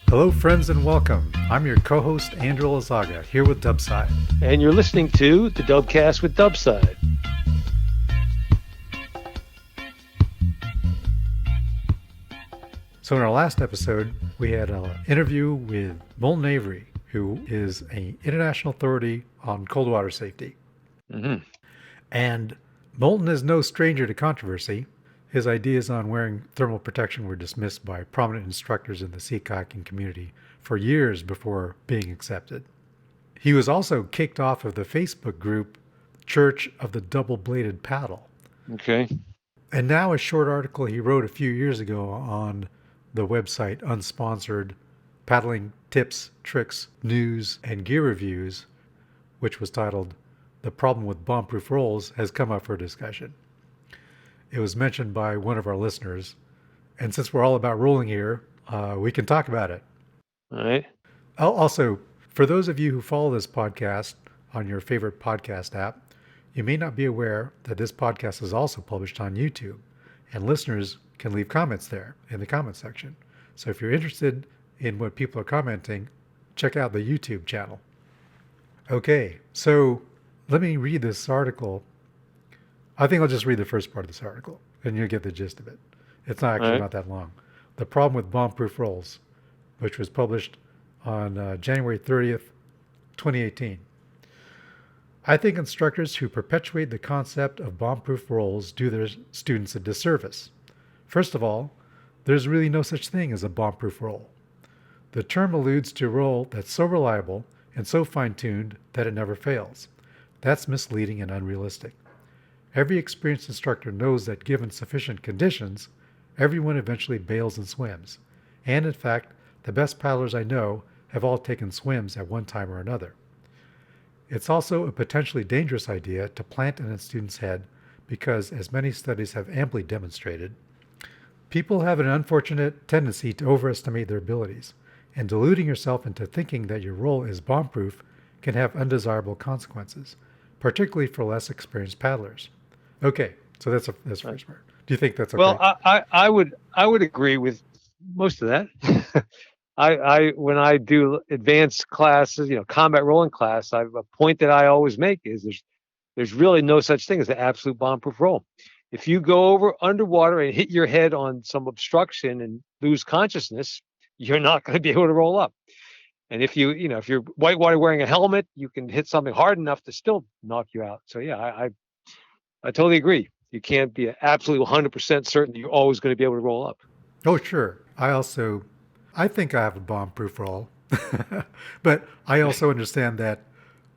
Hello, friends, and welcome. I'm your co-host, Andrew Lazaga, here with Dubside. And you're listening to the DUBCAST with Dubside. So in our last episode, we had an interview with Moulton Avery, who is an international authority on cold water safety. Mm-hmm. And Moulton is no stranger to controversy. His ideas on wearing thermal protection were dismissed by prominent instructors in the sea kayaking community for years before being accepted. He was also kicked off of the Facebook group Church of the Double-Bladed Paddle. Okay. And now a short article he wrote a few years ago on the website Unsponsored Paddling Tips, Tricks, News, and Gear Reviews, which was titled The Problem with Bomb-Proof Rolls, has come up for discussion. It was mentioned by one of our listeners, and since we're all about rolling here, we can talk about it. All right. Also, for those of you who follow this podcast on your favorite podcast app, you may not be aware that this podcast is also published on YouTube, and listeners can leave comments there in the comment section. So if you're interested in what people are commenting, check out the YouTube channel. Okay, so let me read this article. I think I'll just read the first part of this article, and you'll get the gist of it. It's actually not that long. The Problem with Bomb-Proof Rolls, which was published on January 30th, 2018. I think instructors who perpetuate the concept of bomb-proof rolls do their students a disservice. First of all, there's really no such thing as a bomb-proof roll. The term alludes to a roll that's so reliable and so fine-tuned that it never fails. That's misleading and unrealistic. Every experienced instructor knows that given sufficient conditions, everyone eventually bails and swims. And in fact, the best paddlers I know have all taken swims at one time or another. It's also a potentially dangerous idea to plant in a student's head because, as many studies have amply demonstrated, people have an unfortunate tendency to overestimate their abilities, and deluding yourself into thinking that your roll is bomb-proof can have undesirable consequences, particularly for less experienced paddlers. Okay, so that's the first part. Do you think that's okay? Well, I would agree with most of that. I when I do advanced classes, combat rolling class, a point that I always make is there's really no such thing as an absolute bomb-proof roll. If you go over underwater and hit your head on some obstruction and lose consciousness, you're not going to be able to roll up. And if if you're whitewater wearing a helmet, you can hit something hard enough to still knock you out. So yeah, I totally agree. You can't be absolutely 100% certain that you're always going to be able to roll up. Oh, sure. I think I have a bomb-proof roll, but I also understand that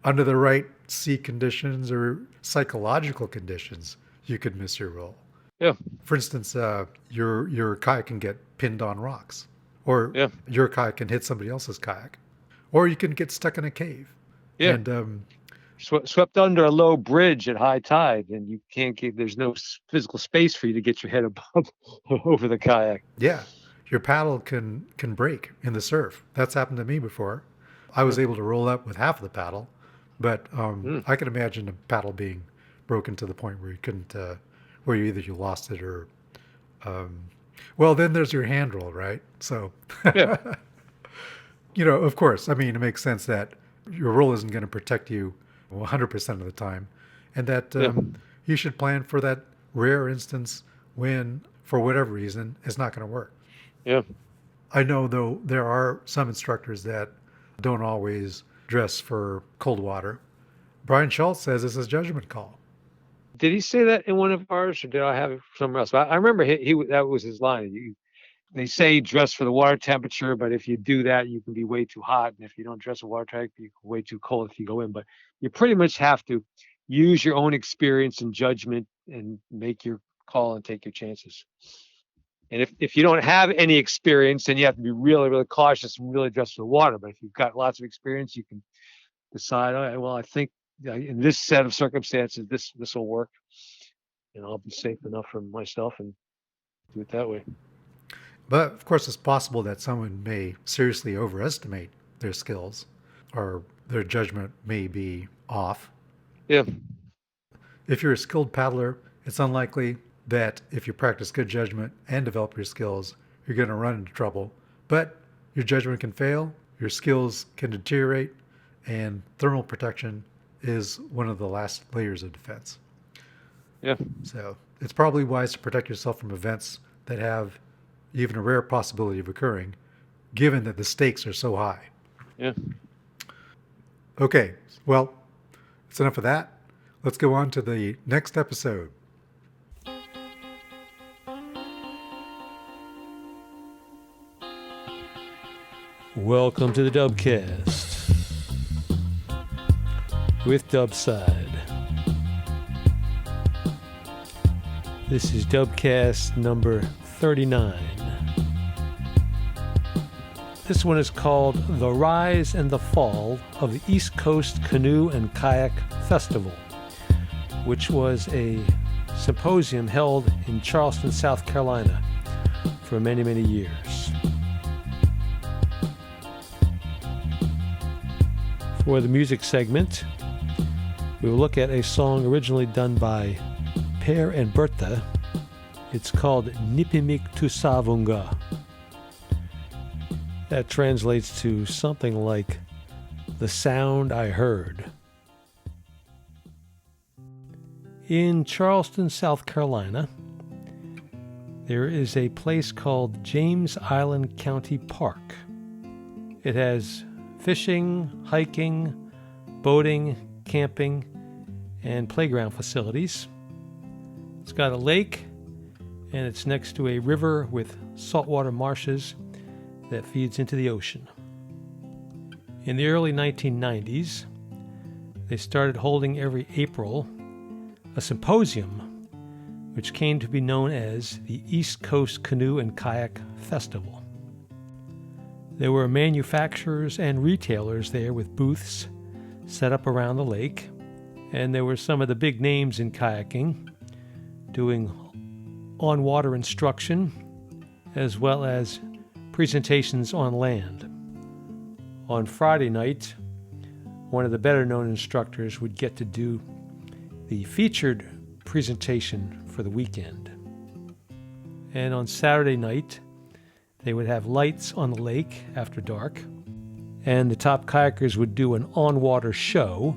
under the right sea conditions or psychological conditions, you could miss your roll. Yeah. For instance, your kayak can get pinned on rocks, or your kayak can hit somebody else's kayak, or you can get stuck in a cave. Yeah. And swept under a low bridge at high tide, and you can't there's no physical space for you to get your head above over the kayak. Yeah. Your paddle can break in the surf. That's happened to me before. I was able to roll up with half of the paddle, but I can imagine a paddle being broken to the point where you couldn't, where you lost it or, well, then there's your hand roll, right? So, Yeah. Of course, I mean, it makes sense that your roll isn't going to protect you 100% of the time, and that you should plan for that rare instance when, for whatever reason, it's not going to work. Yeah. I know, though, there are some instructors that don't always dress for cold water. Brian Schultz says it's a judgment call. Did he say that in one of ours, or did I have it somewhere else? I remember he that was his line. They say dress for the water temperature, but if you do that, you can be way too hot. And if you don't dress for water temperature, you can be way too cold if you go in. But you pretty much have to use your own experience and judgment and make your call and take your chances. And if you don't have any experience, then you have to be really, really cautious and really dress for the water. But if you've got lots of experience, you can decide, all right, well, I think in this set of circumstances, this will work. And I'll be safe enough for myself and do it that way. But, of course, it's possible that someone may seriously overestimate their skills or their judgment may be off. Yeah. If you're a skilled paddler, it's unlikely that if you practice good judgment and develop your skills, you're going to run into trouble. But your judgment can fail, your skills can deteriorate, and thermal protection is one of the last layers of defense. Yeah. So it's probably wise to protect yourself from events that have even a rare possibility of occurring, given that the stakes are so high. Yeah. Okay, well, that's enough of that. Let's go on to the next episode. Welcome to the DUBCAST with Dubside. This is DUBCAST number 39. This one is called The Rise and the Fall of the East Coast Canoe and Kayak Festival, which was a symposium held in Charleston, South Carolina for many, many years. For the music segment, we will look at a song originally done by Per and Birthe. It's called Nipimik Tusaavunga. That translates to something like The Sound I Heard. In Charleston, South Carolina, there is a place called James Island County Park. It has fishing, hiking, boating, camping, and playground facilities. It's got a lake, and it's next to a river with saltwater marshes that feeds into the ocean. In the early 1990s, they started holding every April a symposium which came to be known as the East Coast Canoe and Kayak Festival. There were manufacturers and retailers there with booths set up around the lake, and there were some of the big names in kayaking doing on-water instruction as well as presentations on land. On Friday night, one of the better-known instructors would get to do the featured presentation for the weekend. And on Saturday night, they would have lights on the lake after dark, and the top kayakers would do an on-water show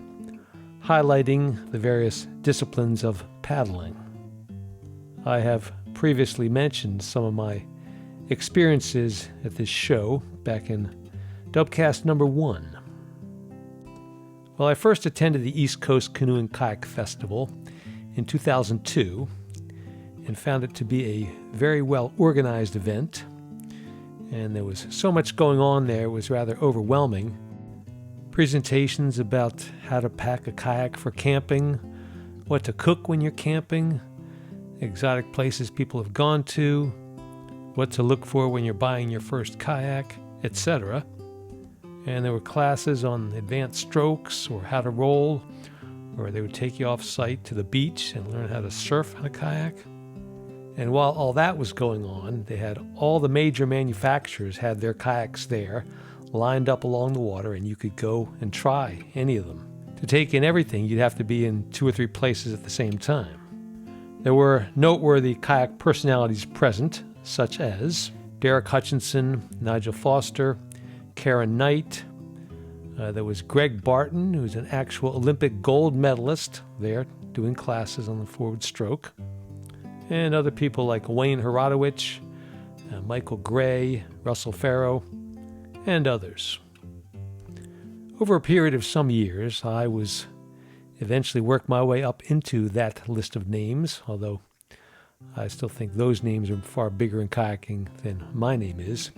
highlighting the various disciplines of paddling. I have previously mentioned some of my experiences at this show back in DUBCAST number 1. Well, I first attended the East Coast Canoe and Kayak Festival in 2002 and found it to be a very well organized event, and there was so much going on there, it was rather overwhelming. Presentations about how to pack a kayak for camping, what to cook when you're camping, exotic places people have gone to, what to look for when you're buying your first kayak, etc. And there were classes on advanced strokes or how to roll, or they would take you off-site to the beach and learn how to surf on a kayak. And while all that was going on, they had all the major manufacturers had their kayaks there, lined up along the water, and you could go and try any of them. To take in everything, you'd have to be in 2 or 3 places at the same time. There were noteworthy kayak personalities present, such as Derek Hutchinson, Nigel Foster, Karen Knight. There was Greg Barton, who's an actual Olympic gold medalist there doing classes on the forward stroke. And other people like Wayne Herodowich, Michael Gray, Russell Farrow, and others. Over a period of some years, I was eventually worked my way up into that list of names, although I still think those names are far bigger in kayaking than my name is.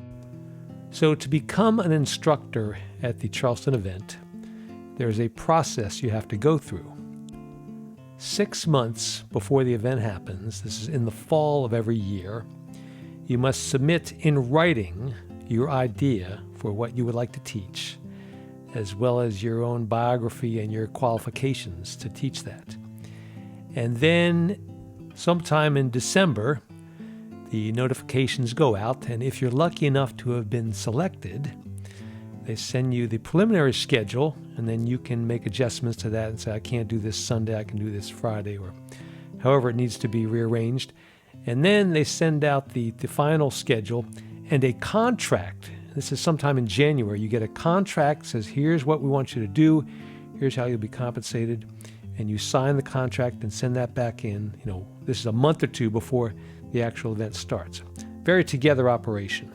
So to become an instructor at the Charleston event, there's a process you have to go through. 6 months before the event happens, this is in the fall of every year, you must submit in writing your idea for what you would like to teach, as well as your own biography and your qualifications to teach that. And then sometime in December, the notifications go out, and if you're lucky enough to have been selected, they send you the preliminary schedule, and then you can make adjustments to that and say, I can't do this Sunday, I can do this Friday, or however it needs to be rearranged. And then they send out the final schedule and a contract This is sometime in January. You get a contract that says, here's what we want you to do. Here's how you'll be compensated. And you sign the contract and send that back in. This is a month or two before the actual event starts. Very together operation.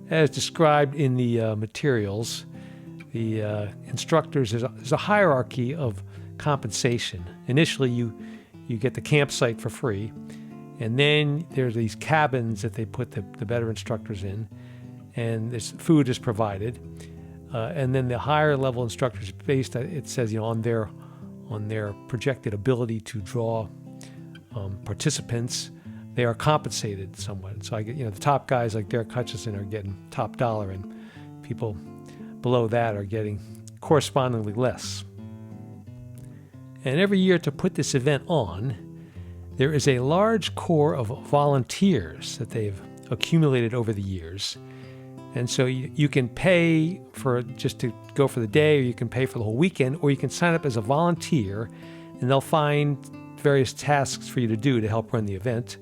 As described in the materials, the instructors, there's a hierarchy of compensation. Initially, you get the campsite for free, and then there's these cabins that they put the better instructors in, and this food is provided. And then the higher level instructors, based, it says, on their projected ability to draw participants, they are compensated somewhat. So I get, the top guys like Derek Hutchison are getting top dollar, and people below that are getting correspondingly less. And every year to put this event on, there is a large core of volunteers that they've accumulated over the years. And so you can pay for just to go for the day, or you can pay for the whole weekend, or you can sign up as a volunteer, and they'll find various tasks for you to do to help run the event.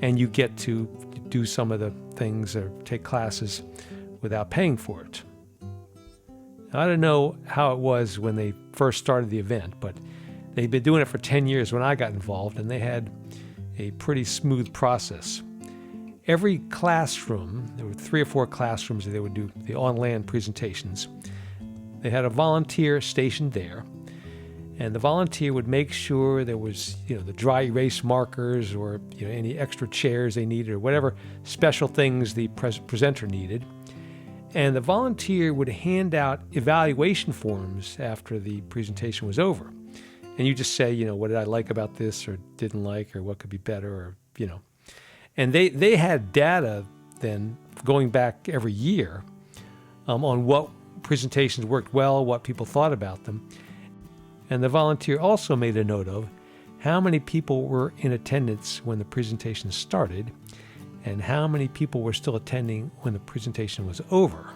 And you get to do some of the things or take classes without paying for it. Now, I don't know how it was when they first started the event, but they've been doing it for 10 years when I got involved, and they had a pretty smooth process. Every classroom, there were 3 or 4 classrooms that they would do the on-land presentations. They had a volunteer stationed there, and the volunteer would make sure there was, the dry erase markers or any extra chairs they needed or whatever special things the presenter needed. And the volunteer would hand out evaluation forms after the presentation was over. And you just say, what did I like about this or didn't like, or what could be better, or, And they had data then going back every year on what presentations worked well, what people thought about them. And the volunteer also made a note of how many people were in attendance when the presentation started and how many people were still attending when the presentation was over.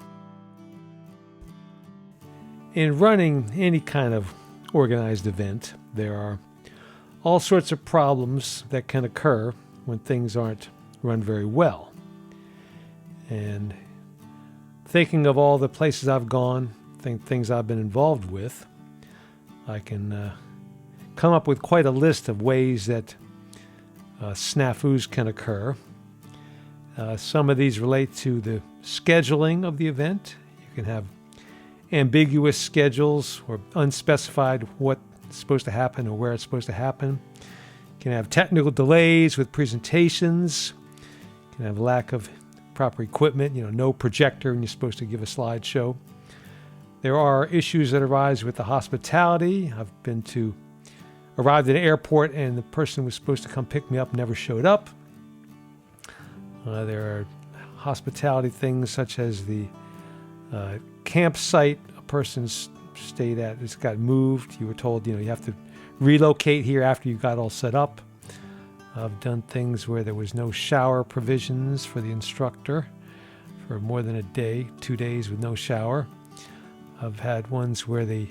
In running any kind of organized event, there are all sorts of problems that can occur when things aren't run very well. And thinking of all the places I've gone, things I've been involved with, I can come up with quite a list of ways that snafus can occur. Some of these relate to the scheduling of the event. You can have ambiguous schedules or unspecified what's supposed to happen or where it's supposed to happen. You can have technical delays with presentations. You can have lack of proper equipment, no projector when you're supposed to give a slideshow. There are issues that arise with the hospitality. I've arrived at an airport and the person who was supposed to come pick me up never showed up. There are hospitality things such as the campsite a person stayed at has got moved. You were told, you have to relocate here after you got all set up. I've done things where there was no shower provisions for the instructor for more than a day, 2 days with no shower. I've had ones where the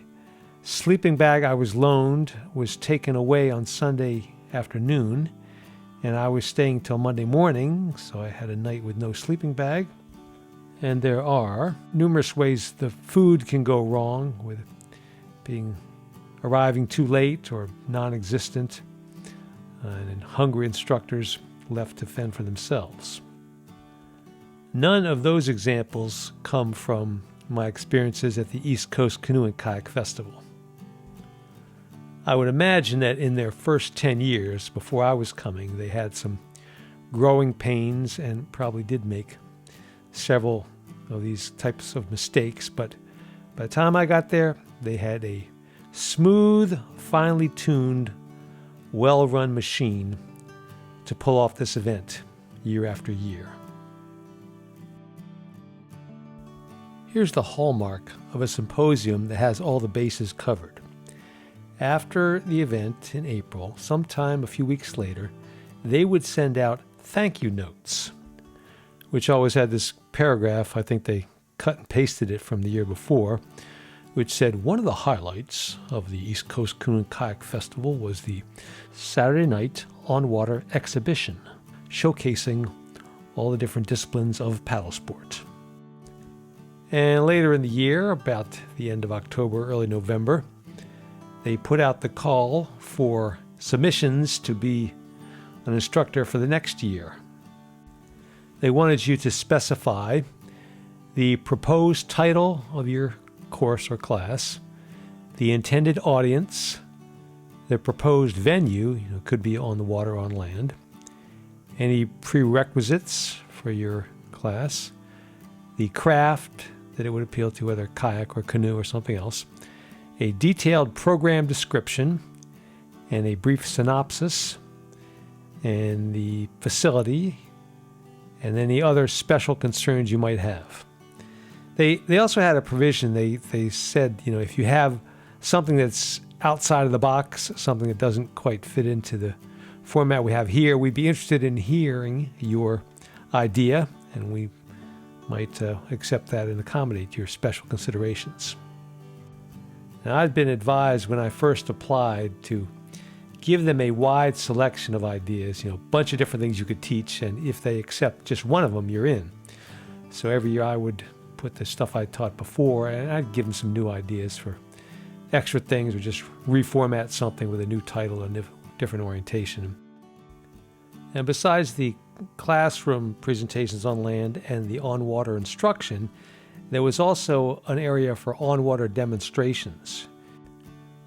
sleeping bag I was loaned was taken away on Sunday afternoon, and I was staying till Monday morning, so I had a night with no sleeping bag. And there are numerous ways the food can go wrong, with arriving too late or non-existent, and hungry instructors left to fend for themselves. None of those examples come from my experiences at the East Coast Canoe and Kayak Festival. I would imagine that in their first 10 years before I was coming, they had some growing pains and probably did make several of these types of mistakes, but by the time I got there, they had a smooth, finely tuned, well-run machine to pull off this event year after year. Here's the hallmark of a symposium that has all the bases covered. After the event in April, sometime a few weeks later, they would send out thank you notes, which always had this paragraph. I think they cut and pasted it from the year before, which said one of the highlights of the East Coast Canoe and Kayak Festival was the Saturday night on-water exhibition, showcasing all the different disciplines of paddle sport. And later in the year, about the end of October, early November, they put out the call for submissions to be an instructor for the next year. They wanted you to specify the proposed title of your course or class, the intended audience, the proposed venue, could be on the water or on land, any prerequisites for your class, the craft that it would appeal to, whether kayak or canoe or something else, a detailed program description, and a brief synopsis, and the facility, and any other special concerns you might have. They also had a provision. They said, if you have something that's outside of the box, something that doesn't quite fit into the format we have here, we'd be interested in hearing your idea, and we might accept that and accommodate your special considerations. Now, I'd been advised when I first applied to give them a wide selection of ideas, a bunch of different things you could teach, and if they accept just one of them, you're in. So every year I would put the stuff I taught before, and I'd give them some new ideas for extra things, or just reformat something with a new title and different orientation. And besides the classroom presentations on land and the on-water instruction, there was also an area for on-water demonstrations.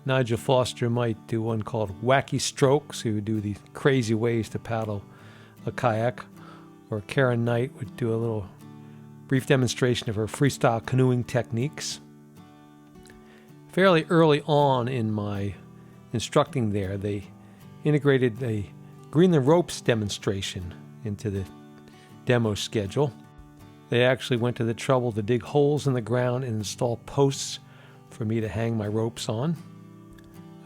Nigel Foster might do one called Wacky Strokes. He would do the crazy ways to paddle a kayak. Or Karen Knight would do a little brief demonstration of her freestyle canoeing techniques. Fairly early on in my instructing there, they integrated a Greenland ropes demonstration into the demo schedule. They actually went to the trouble to dig holes in the ground and install posts for me to hang my ropes on.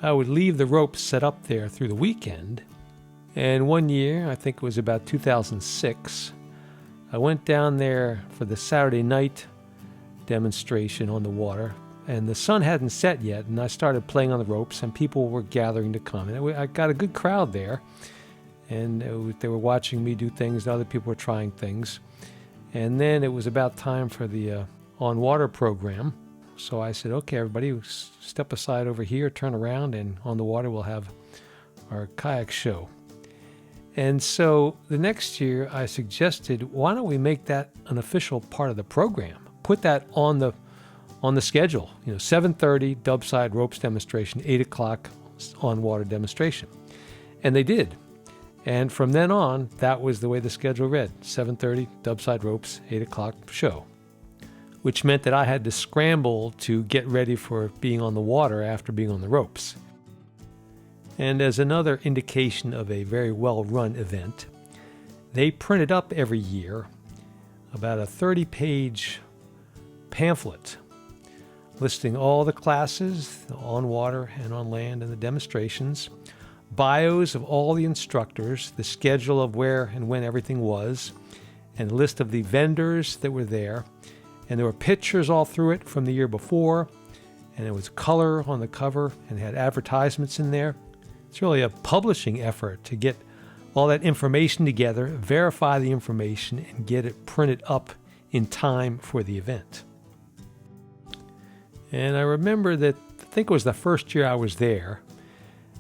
I would leave the ropes set up there through the weekend, and one year, I think it was about 2006, I went down there for the Saturday night demonstration on the water, and the sun hadn't set yet, and I started playing on the ropes, and people were gathering to come. And I got a good crowd there, and they were watching me do things, and other people were trying things. And then it was about time for the on-water program. So I said, okay, everybody, step aside over here, turn around, and on the water we'll have our kayak show. And so the next year I suggested, why don't we make that an official part of the program? Put that on the schedule. 7:30 Dubside ropes demonstration, 8 o'clock on-water demonstration. And they did. And from then on, that was the way the schedule read. 7:30 Dubside ropes, 8 o'clock show. Which meant that I had to scramble to get ready for being on the water after being on the ropes. And as another indication of a very well-run event, they printed up every year about a 30-page pamphlet listing all the classes on water and on land and the demonstrations, bios of all the instructors, the schedule of where and when everything was, and a list of the vendors that were there. And there were pictures all through it from the year before, and there was color on the cover and had advertisements in there. It's really a publishing effort to get all that information together, verify the information, and get it printed up in time for the event. And I remember that, I think it was the first year I was there,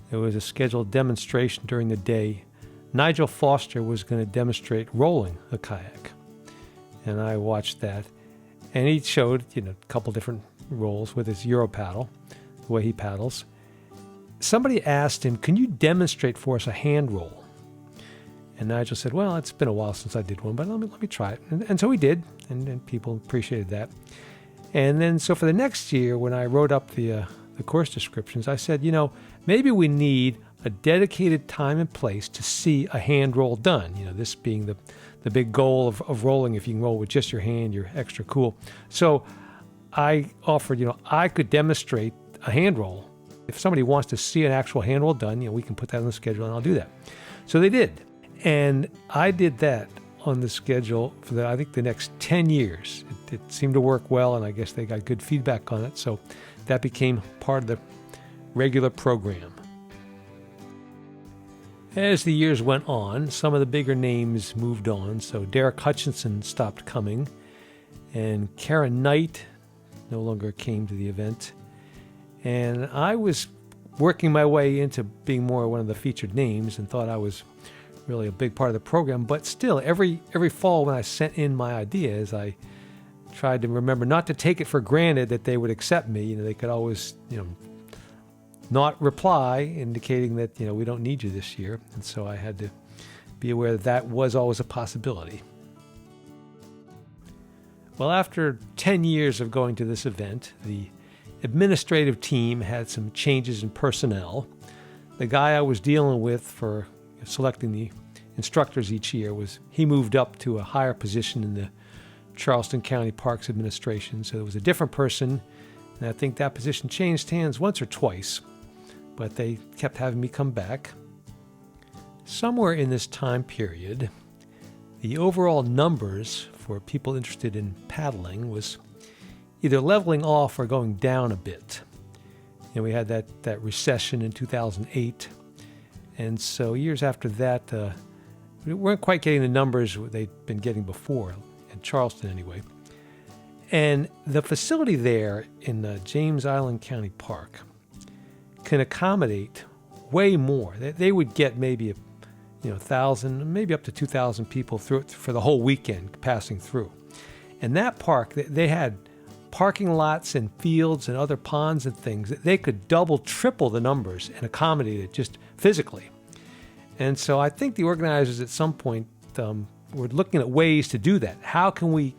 there was a scheduled demonstration during the day. Nigel Foster was going to demonstrate rolling a kayak, and I watched that. And he showed, a couple different rolls with his Euro paddle, the way he paddles. Somebody asked him, can you demonstrate for us a hand roll? And Nigel said, well, it's been a while since I did one, but let me try it. And so he did, and people appreciated that. And then, so for the next year, when I wrote up the course descriptions, I said, maybe we need a dedicated time and place to see a hand roll done. This being the big goal of rolling. If you can roll with just your hand, you're extra cool. So I offered, I could demonstrate a hand roll. If somebody wants to see an actual hand roll done, we can put that on the schedule, and I'll do that. So they did. And I did that on the schedule for I think the next 10 years. It seemed to work well, and I guess they got good feedback on it. So that became part of the regular program. As the years went on, some of the bigger names moved on. So Derek Hutchinson stopped coming, and Karen Knight no longer came to the event. And I was working my way into being more one of the featured names and thought I was really a big part of the program. But still, every fall when I sent in my ideas, I tried to remember not to take it for granted that they would accept me. They could always, not reply, indicating that, we don't need you this year. And so I had to be aware that that was always a possibility. Well, after 10 years of going to this event, the administrative team had some changes in personnel. The guy I was dealing with for selecting the instructors each year he moved up to a higher position in the Charleston County Parks Administration. So there was a different person, and I think that position changed hands once or twice, but they kept having me come back. Somewhere in this time period, the overall numbers for people interested in paddling was either leveling off or going down a bit. We had that recession in 2008, and so years after that, we weren't quite getting the numbers they'd been getting before, in Charleston anyway. And the facility there in James Island County Park can accommodate way more. They would get maybe 1,000, maybe up to 2,000 people through it for the whole weekend passing through. And that park, they had parking lots and fields and other ponds and things. They could double, triple the numbers and accommodate it just physically. And so I think the organizers at some point were looking at ways to do that. How can we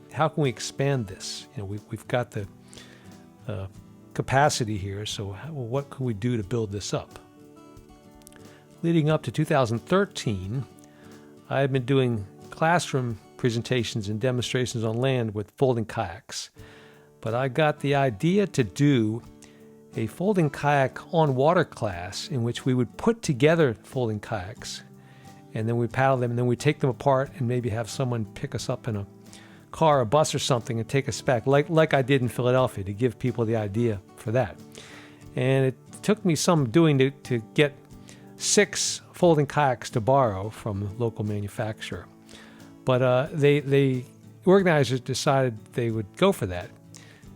expand this? We've got the capacity here, so what can we do to build this up? Leading up to 2013, I had been doing classroom presentations and demonstrations on land with folding kayaks. But I got the idea to do a folding kayak on water class in which we would put together folding kayaks, and then we paddle them, and then we take them apart and maybe have someone pick us up in a car or bus or something and take us back, like I did in Philadelphia, to give people the idea for that. And it took me some doing to get 6 folding kayaks to borrow from a local manufacturer. But the organizers decided they would go for that.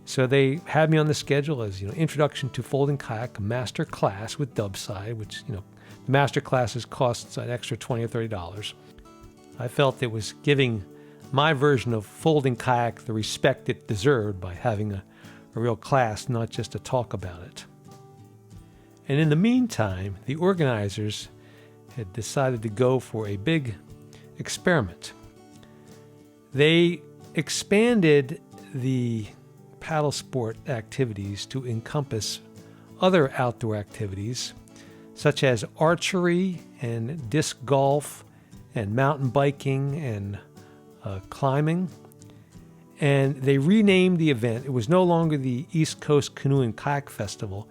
So they had me on the schedule as, Introduction to Folding Kayak Master Class with Dubside, which, the master classes costs an extra $20 or $30. I felt it was giving my version of folding kayak the respect it deserved by having a real class, not just a talk about it. And in the meantime, the organizers had decided to go for a big experiment. They expanded the paddle sport activities to encompass other outdoor activities such as archery and disc golf and mountain biking and climbing. And they renamed the event. It was no longer the East Coast Canoe and Kayak Festival.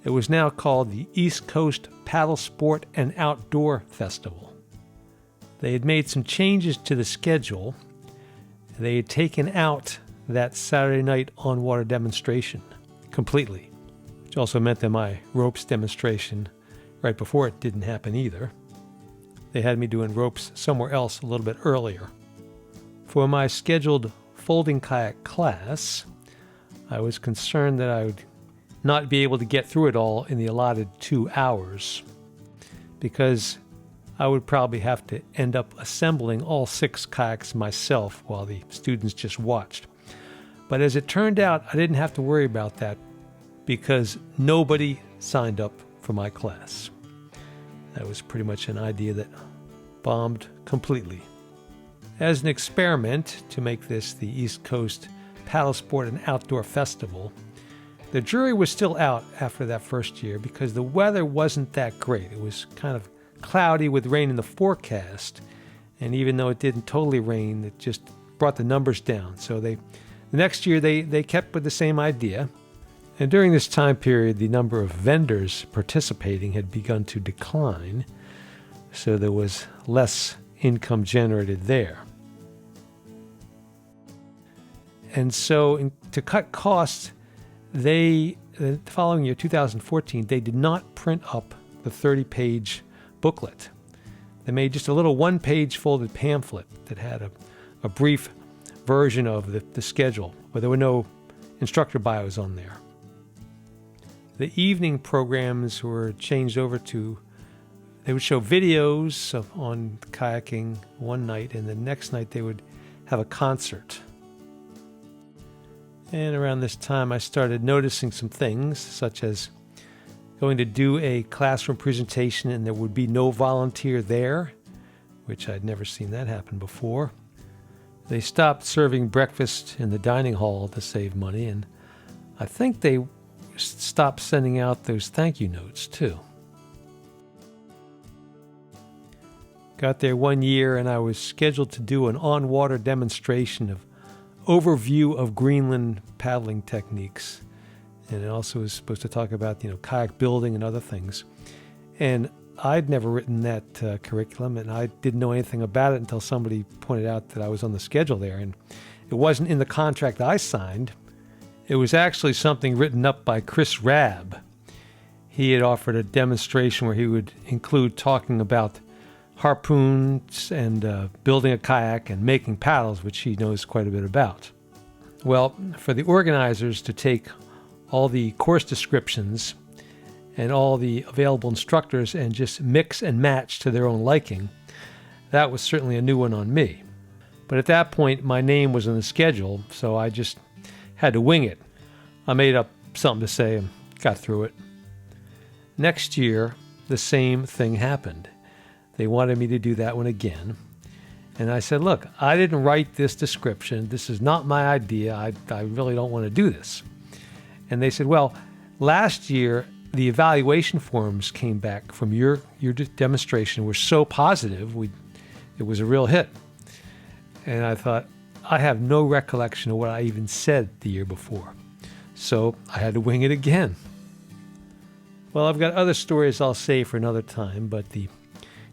It was now called the East Coast Paddle Sport and Outdoor Festival. They had made some changes to the schedule. They had taken out that Saturday night on-water demonstration completely, which also meant that my ropes demonstration right before it didn't happen either. They had me doing ropes somewhere else a little bit earlier. For my scheduled folding kayak class, I was concerned that I would not be able to get through it all in the allotted 2 hours, because I would probably have to end up assembling all 6 kayaks myself while the students just watched. But as it turned out, I didn't have to worry about that because nobody signed up for my class. That was pretty much an idea that bombed completely. As an experiment to make this the East Coast Paddle Sport and Outdoor Festival, the jury was still out after that first year because the weather wasn't that great. It was kind of cloudy with rain in the forecast, and even though it didn't totally rain, it just brought the numbers down. So the next year they kept with the same idea, and during this time period the number of vendors participating had begun to decline, so there was less income generated there. And so to cut costs, the following year, 2014, they did not print up the 30-page booklet. They made just a little one-page folded pamphlet that had a brief version of the schedule, but there were no instructor bios on there. The evening programs were changed over to, they would show videos on kayaking one night, and the next night they would have a concert. And around this time I started noticing some things, such as going to do a classroom presentation and there would be no volunteer there, which I'd never seen that happen before. They stopped serving breakfast in the dining hall to save money, and I think they stopped sending out those thank you notes too. Got there one year and I was scheduled to do an on-water demonstration of overview of Greenland paddling techniques. And it also was supposed to talk about, kayak building and other things. And I'd never written that curriculum, and I didn't know anything about it until somebody pointed out that I was on the schedule there. And it wasn't in the contract I signed. It was actually something written up by Chris Rabb. He had offered a demonstration where he would include talking about harpoons and building a kayak and making paddles, which he knows quite a bit about. Well, for the organizers to take all the course descriptions and all the available instructors and just mix and match to their own liking, that was certainly a new one on me. But at that point, my name was on the schedule, so I just had to wing it. I made up something to say and got through it. Next year, the same thing happened. They wanted me to do that one again. And I said, look, I didn't write this description. This is not my idea. I really don't want to do this. And they said, well, last year, the evaluation forms came back from your demonstration were so positive, it was a real hit. And I thought, I have no recollection of what I even said the year before. So I had to wing it again. Well, I've got other stories I'll say for another time, but the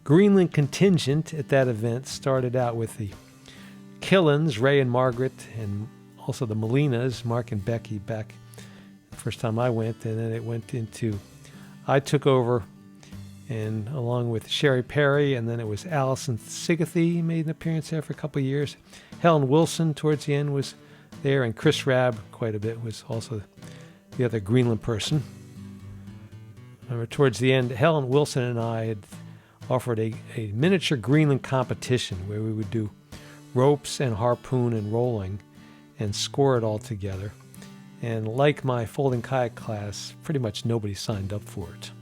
Greenland contingent at that event started out with the Killens, Ray and Margaret, and also the Molinas, Mark and Becky, back the first time I went. And then it went into, I took over, and along with Sherry Perry, and then it was Allison Sigathy made an appearance there for a couple of years. Helen Wilson towards the end was there, and Chris Rabb quite a bit was also the other Greenland person. Remember, towards the end, Helen Wilson and I had offered a miniature Greenland competition where we would do ropes and harpoon and rolling and score it all together. And like my folding kayak class, pretty much nobody signed up for it.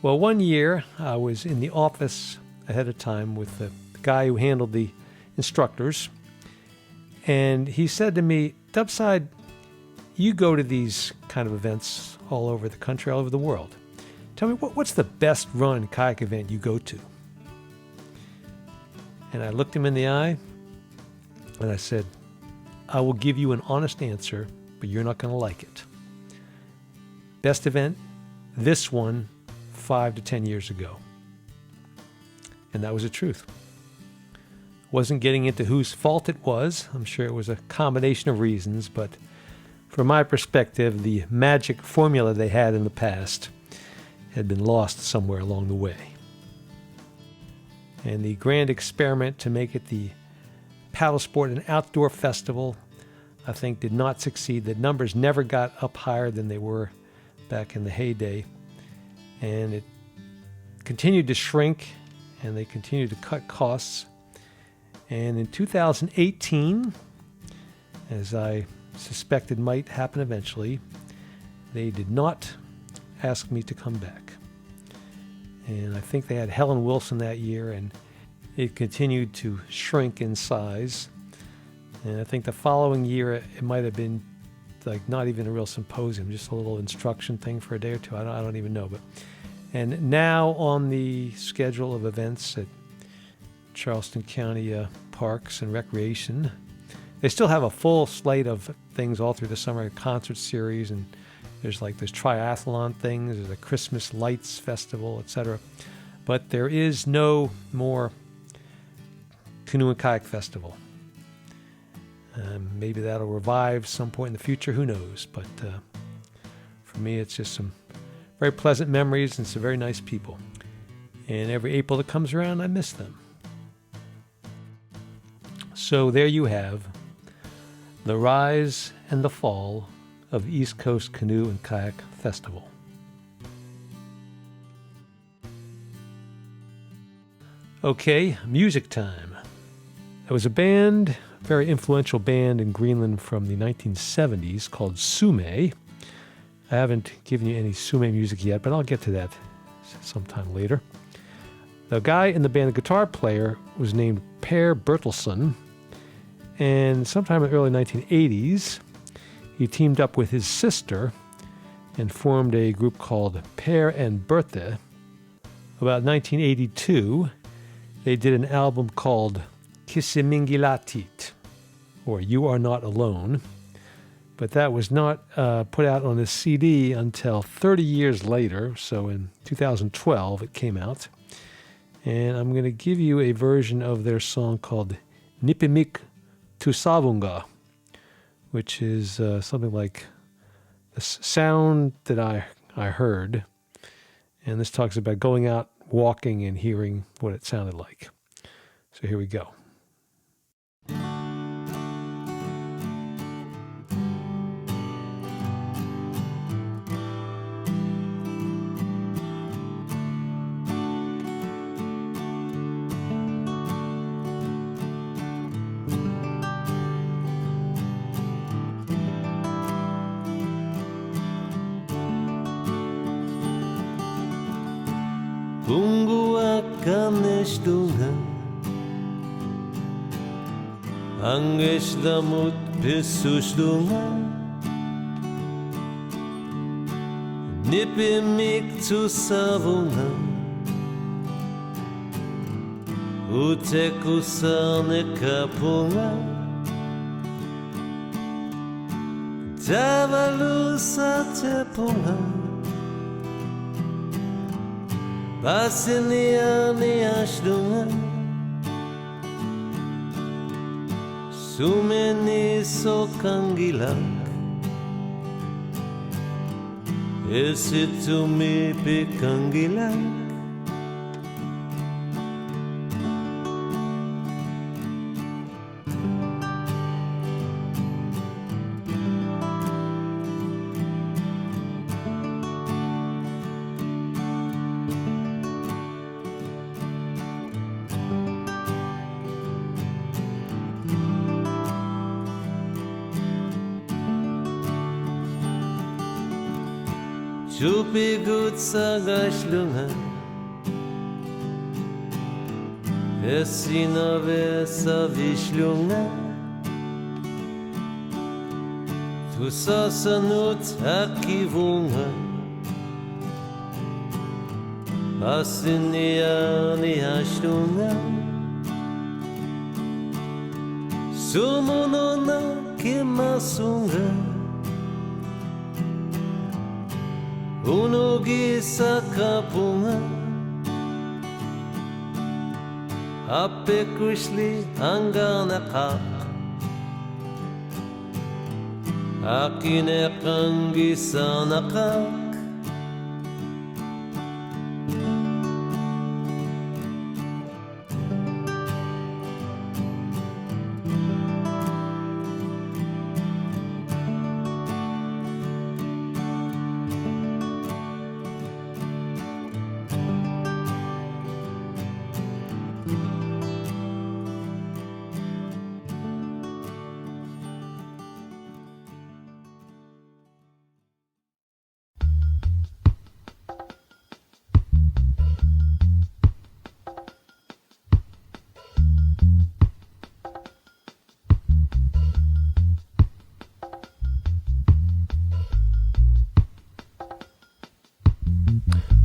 Well, one year I was in the office ahead of time with the guy who handled the instructors, and he said to me, Dubside, you go to these kind of events all over the country, all over the world. Tell me, what's the best run kayak event you go to? And I looked him in the eye, and I said, I will give you an honest answer, but you're not going to like it. Best event, this one, 5 to 10 years ago. And that was the truth. Wasn't getting into whose fault it was. I'm sure it was a combination of reasons, but from my perspective, the magic formula they had in the past had been lost somewhere along the way. And the grand experiment to make it the paddle sport and outdoor festival, I think, did not succeed. The numbers never got up higher than they were back in the heyday. And it continued to shrink, and they continued to cut costs. And in 2018, as I suspected might happen eventually, they did not ask me to come back. And I think they had Helen Wilson that year, and it continued to shrink in size. And I think the following year it might have been like not even a real symposium, just a little instruction thing for a day or two. I don't even know. And now on the schedule of events at Charleston County Parks and Recreation, they still have a full slate of things all through the summer, a concert series, and there's triathlon things, there's a Christmas lights festival, etc. But there is no more Canoe and Kayak Festival. Maybe that'll revive some point in the future, who knows. But for me, it's just some very pleasant memories and some very nice people. And every April that comes around, I miss them. So there you have the rise and the fall of the East Coast Canoe and Kayak Festival. Okay, music time. There was a band, very influential band in Greenland from the 1970s called Sume. I haven't given you any Sume music yet, but I'll get to that sometime later. The guy in the band, the guitar player, was named Per Bertelsen, and sometime in the early 1980s, he teamed up with his sister and formed a group called Per and Birthe. About 1982, they did an album called Kisimiinngilatit, or You Are Not Alone, but that was not put out on a CD until 30 years later, so in 2012 it came out. And I'm going to give you a version of their song called Nipimik Tusaavunga, which is something like the sound that I heard. And this talks about going out, walking, and hearing what it sounded like. So here we go. Bungu akamnestunga Angesh damut pesustunga Nipimik Tusaavunga Utekusane kapunga Tavalusa tepunga Pasiniani ashdunga Sumeni sokangilak Esitumi pikangilak Chupi gut sagashlunga Vesina vesa vishlunga Tusasanut akivunga Asiniani ashlunga Sumununa kimasunga Unugi sakapunga Ape krishli anganakak Akine kangi sanakak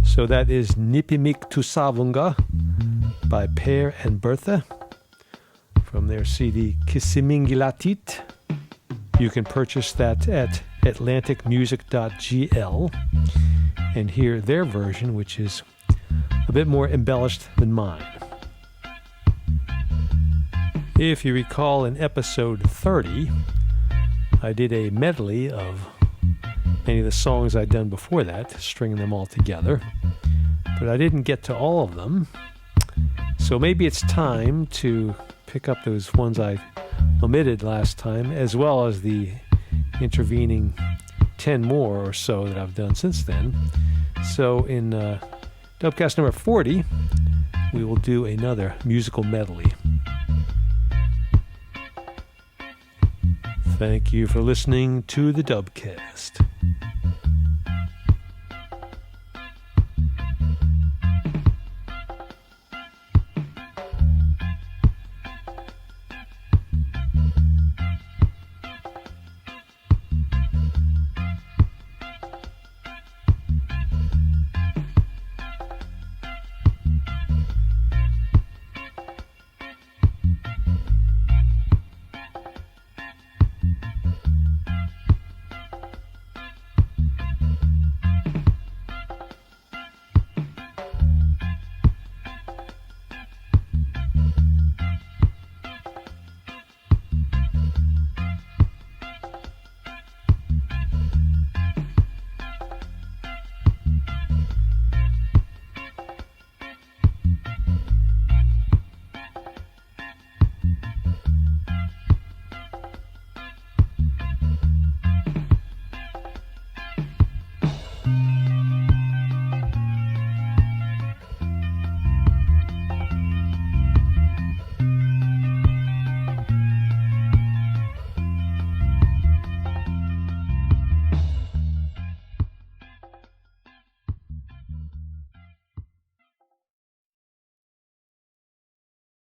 So that is Nipimik Tusaavunga by Per and Birthe from their CD Kisimiinngilatit. You can purchase that at atlanticmusic.gl and hear their version, which is a bit more embellished than mine. If you recall, in episode 30, I did a medley of many of the songs I'd done before that, stringing them all together. But I didn't get to all of them. So maybe it's time to pick up those ones I omitted last time, as well as the intervening 10 more or so that I've done since then. So in Dubcast number 40, we will do another musical medley. Thank you for listening to the Dubcast.